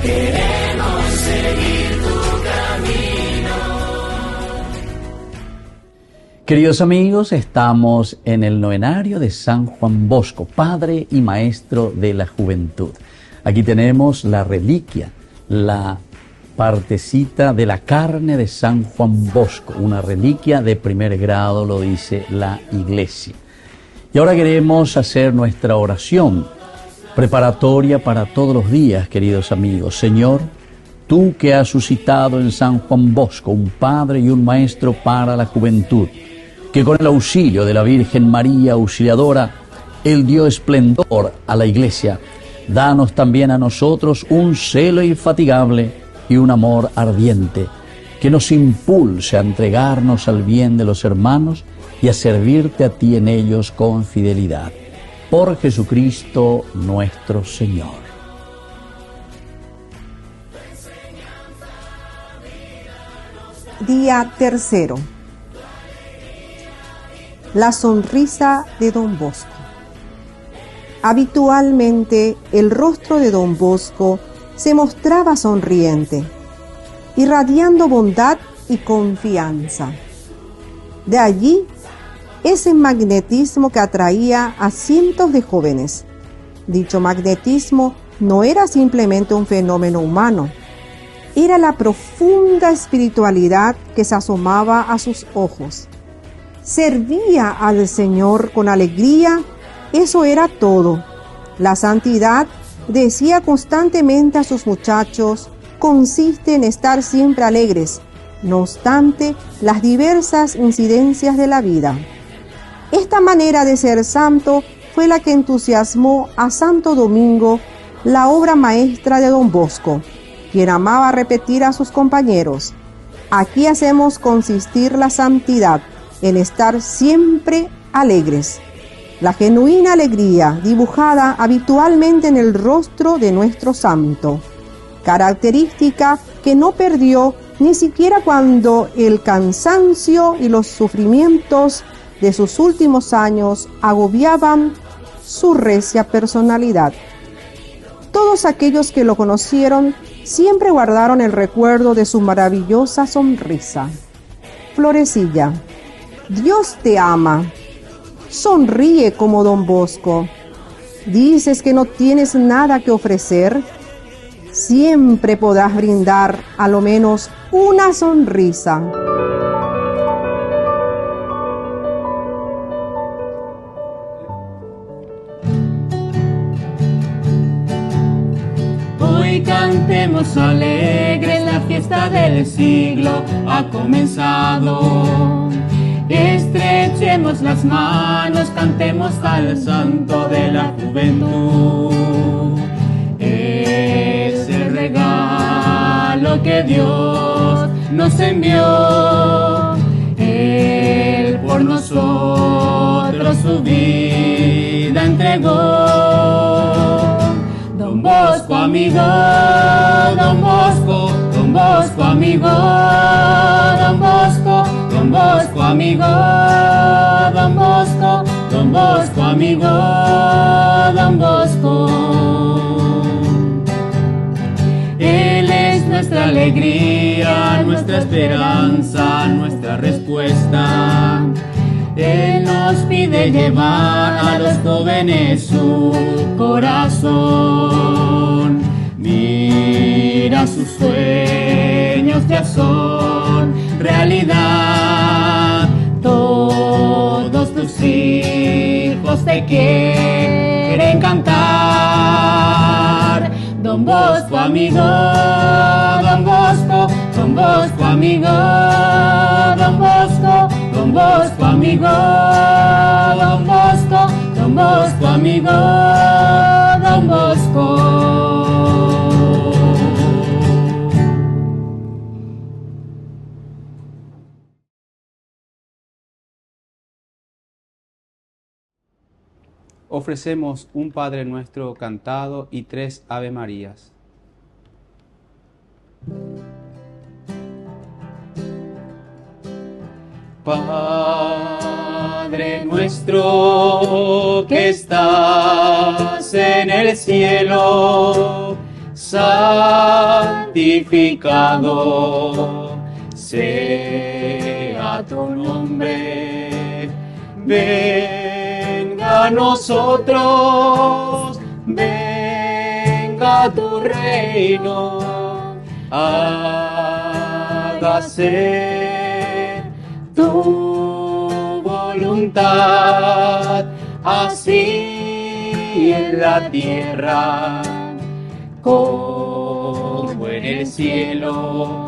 queremos seguir tu camino. Queridos amigos, estamos en el novenario de San Juan Bosco, Padre y Maestro de la Juventud. Aquí tenemos la reliquia, la partecita de la carne de San Juan Bosco, una reliquia de primer grado, lo dice la Iglesia. Y ahora queremos hacer nuestra oración preparatoria para todos los días, queridos amigos. Señor, tú que has suscitado en San Juan Bosco un Padre y un Maestro para la juventud, que con el auxilio de la Virgen María Auxiliadora, Él dio esplendor a la Iglesia. Danos también a nosotros un celo infatigable y un amor ardiente, que nos impulse a entregarnos al bien de los hermanos y a servirte a ti en ellos con fidelidad. Por Jesucristo nuestro Señor. Día tercero. La sonrisa de Don Bosco. Habitualmente el rostro de Don Bosco se mostraba sonriente, irradiando bondad y confianza. De allí ese magnetismo que atraía a cientos de jóvenes. Dicho magnetismo no era simplemente un fenómeno humano, era la profunda espiritualidad que se asomaba a sus ojos. Servía al Señor con alegría, eso era todo. La santidad, decía constantemente a sus muchachos, consiste en estar siempre alegres, no obstante las diversas incidencias de la vida. Esta manera de ser santo fue la que entusiasmó a Santo Domingo, la obra maestra de Don Bosco, quien amaba repetir a sus compañeros: aquí hacemos consistir la santidad en estar siempre alegres. La genuina alegría dibujada habitualmente en el rostro de nuestro santo, característica que no perdió ni siquiera cuando el cansancio y los sufrimientos de sus últimos años agobiaban su recia personalidad. Todos aquellos que lo conocieron siempre guardaron el recuerdo de su maravillosa sonrisa. Florecilla, Dios te ama. Sonríe como Don Bosco. ¿Dices que no tienes nada que ofrecer? Siempre podrás brindar a lo menos una sonrisa. Hoy cantemos alegres, la fiesta del siglo ha comenzado. Estrechemos las manos, cantemos al santo de la juventud. Es el regalo que Dios nos envió. Él por nosotros su vida entregó. Don Bosco amigo, Don Bosco, Don Bosco amigo, Don Bosco, Don Bosco amigo, Don Bosco, Don Bosco amigo, Don Bosco. Él es nuestra alegría, nuestra esperanza, nuestra respuesta. Él nos pide llevar a los jóvenes su corazón. Mira, sus sueños ya son realidad. Todos tus hijos te quieren cantar. Don Bosco amigo, Don Bosco, Don Bosco amigo, Don Bosco, Don Bosco amigo, Don Bosco, Don Bosco amigo, Don Bosco. Ofrecemos un Padre Nuestro cantado y 3 Ave Marías. Padre nuestro que estás en el cielo, santificado sea tu nombre. Venga a nosotros tu reino. Hágase tu voluntad en la tierra como en el cielo. Danos a cada día nuestro pan de cada día. Perdona nuestras ofensas, como también nosotros perdonamos a los que nos ofenden. Y no nos dejes caer en tentación, mas líbranos del mal. Amén. Padre nuestro que estás en el cielo, santificado sea tu nombre. Venga a nosotros, venga tu reino, hágase tu voluntad, así en la tierra como en el cielo.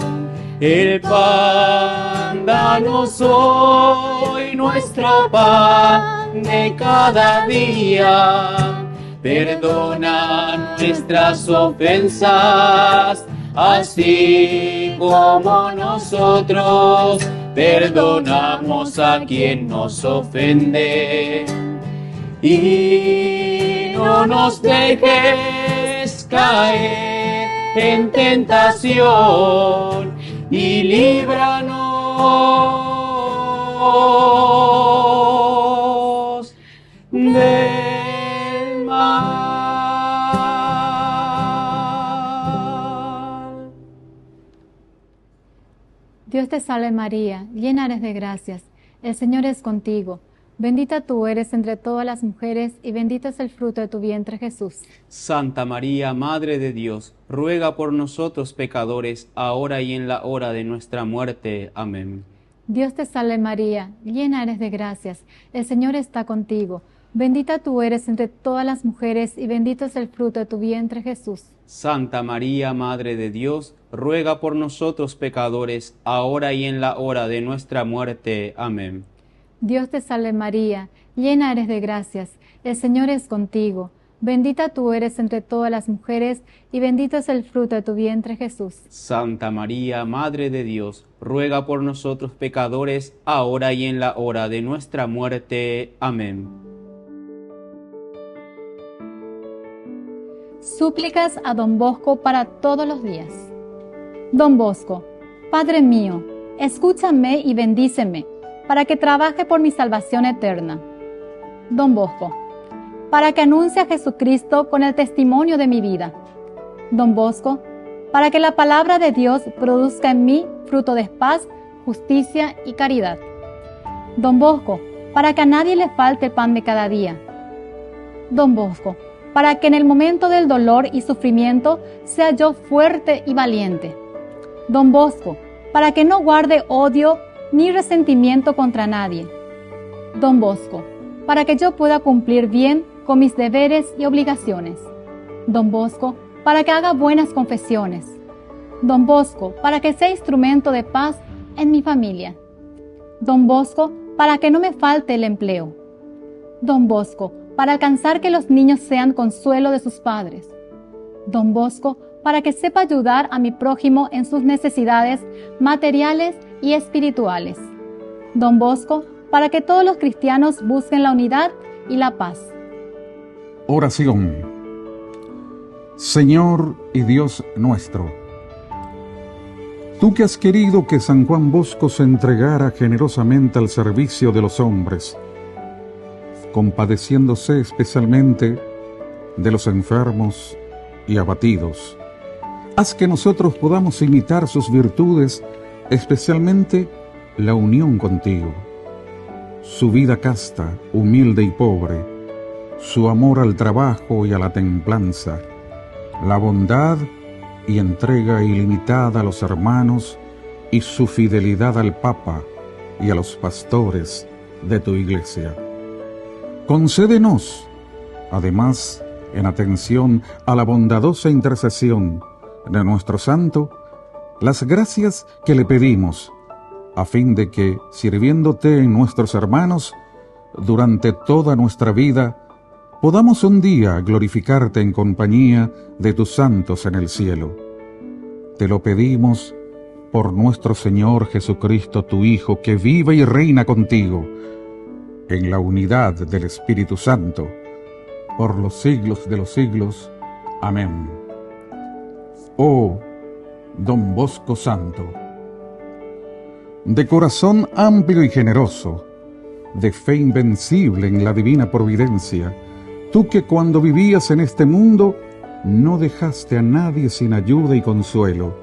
El pan danos hoy, nuestro pan de cada día. Perdona nuestras ofensas, así como nosotros perdonamos a quien nos ofende. Y no nos dejes caer en tentación, y líbranos del mal. Dios te salve María, llena eres de gracias, el Señor es contigo. Bendita tú eres entre todas las mujeres y bendito es el fruto de tu vientre, Jesús. Santa María, Madre de Dios, ruega por nosotros pecadores, ahora y en la hora de nuestra muerte. Amén. Dios te salve María, llena eres de gracias, el Señor está contigo. Bendita tú eres entre todas las mujeres y bendito es el fruto de tu vientre, Jesús. Santa María, Madre de Dios, ruega por nosotros pecadores, ahora y en la hora de nuestra muerte. Amén. Dios te salve María, llena eres de gracias, el Señor es contigo. Bendita tú eres entre todas las mujeres y bendito es el fruto de tu vientre, Jesús. Santa María, Madre de Dios, ruega por nosotros pecadores, ahora y en la hora de nuestra muerte. Amén. Súplicas a Don Bosco para todos los días. Don Bosco, Padre mío, escúchame y bendíceme, para que trabaje por mi salvación eterna. Don Bosco, para que anuncie a Jesucristo con el testimonio de mi vida. Don Bosco, para que la palabra de Dios produzca en mí fruto de paz, justicia y caridad. Don Bosco, para que a nadie le falte el pan de cada día. Don Bosco, para que en el momento del dolor y sufrimiento sea yo fuerte y valiente. Don Bosco, para que no guarde odio ni resentimiento contra nadie. Don Bosco, para que yo pueda cumplir bien con mis deberes y obligaciones. Don Bosco, para que haga buenas confesiones. Don Bosco, para que sea instrumento de paz en mi familia. Don Bosco, para que no me falte el empleo. Don Bosco, para alcanzar que los niños sean consuelo de sus padres. Don Bosco, para que sepa ayudar a mi prójimo en sus necesidades materiales y espirituales. Don Bosco, para que todos los cristianos busquen la unidad y la paz. Oración. Señor y Dios nuestro, tú que has querido que San Juan Bosco se entregara generosamente al servicio de los hombres, compadeciéndose especialmente de los enfermos y abatidos, haz que nosotros podamos imitar sus virtudes, especialmente la unión contigo, su vida casta, humilde y pobre, su amor al trabajo y a la templanza, la bondad y entrega ilimitada a los hermanos y su fidelidad al Papa y a los pastores de tu Iglesia. Concédenos, además, en atención a la bondadosa intercesión de nuestro santo, las gracias que le pedimos, a fin de que, sirviéndote en nuestros hermanos, durante toda nuestra vida, podamos un día glorificarte en compañía de tus santos en el cielo. Te lo pedimos por nuestro Señor Jesucristo, tu Hijo, que vive y reina contigo, en la unidad del Espíritu Santo, por los siglos de los siglos. Amén. Oh, Don Bosco Santo, de corazón amplio y generoso, de fe invencible en la divina providencia, tú que cuando vivías en este mundo no dejaste a nadie sin ayuda y consuelo.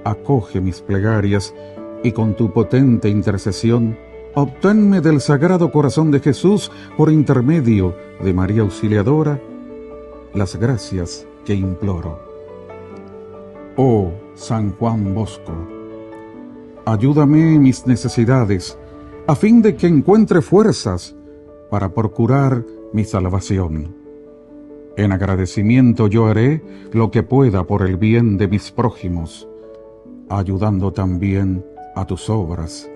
Acoge mis plegarias y con tu potente intercesión, obténme del Sagrado Corazón de Jesús, por intermedio de María Auxiliadora, las gracias que imploro. Oh San Juan Bosco, ayúdame en mis necesidades, a fin de que encuentre fuerzas para procurar mi salvación. En agradecimiento yo haré lo que pueda por el bien de mis prójimos, ayudando también a tus obras,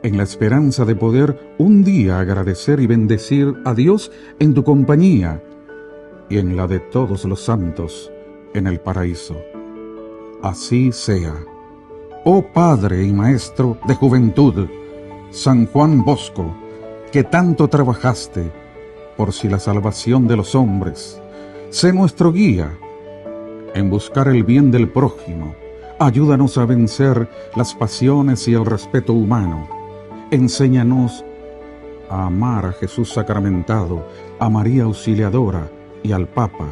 en la esperanza de poder un día agradecer y bendecir a Dios en tu compañía y en la de todos los santos en el paraíso. Así sea. Oh Padre y Maestro de juventud, San Juan Bosco, que tanto trabajaste por si la salvación de los hombres, sé nuestro guía en buscar el bien del prójimo. Ayúdanos a vencer las pasiones y el respeto humano. Enséñanos a amar a Jesús sacramentado, a María Auxiliadora y al Papa,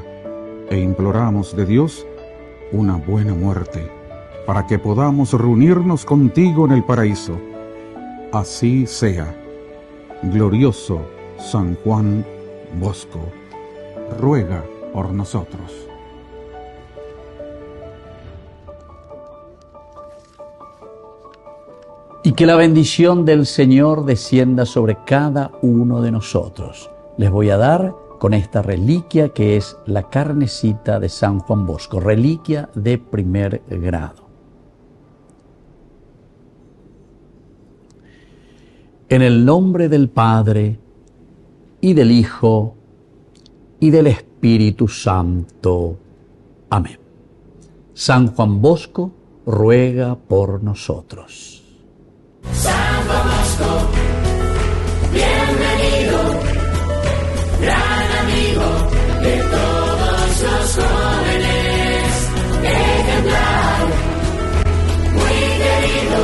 e imploramos de Dios una buena muerte, para que podamos reunirnos contigo en el paraíso. Así sea. Glorioso San Juan Bosco, ruega por nosotros. Y que la bendición del Señor descienda sobre cada uno de nosotros. Les voy a dar con esta reliquia que es la carnecita de San Juan Bosco, reliquia de primer grado. En el nombre del Padre, y del Hijo, y del Espíritu Santo. Amén. San Juan Bosco ruega por nosotros. San Juan Bosco, bienvenido, gran amigo de todos los jóvenes, ejemplar, muy querido,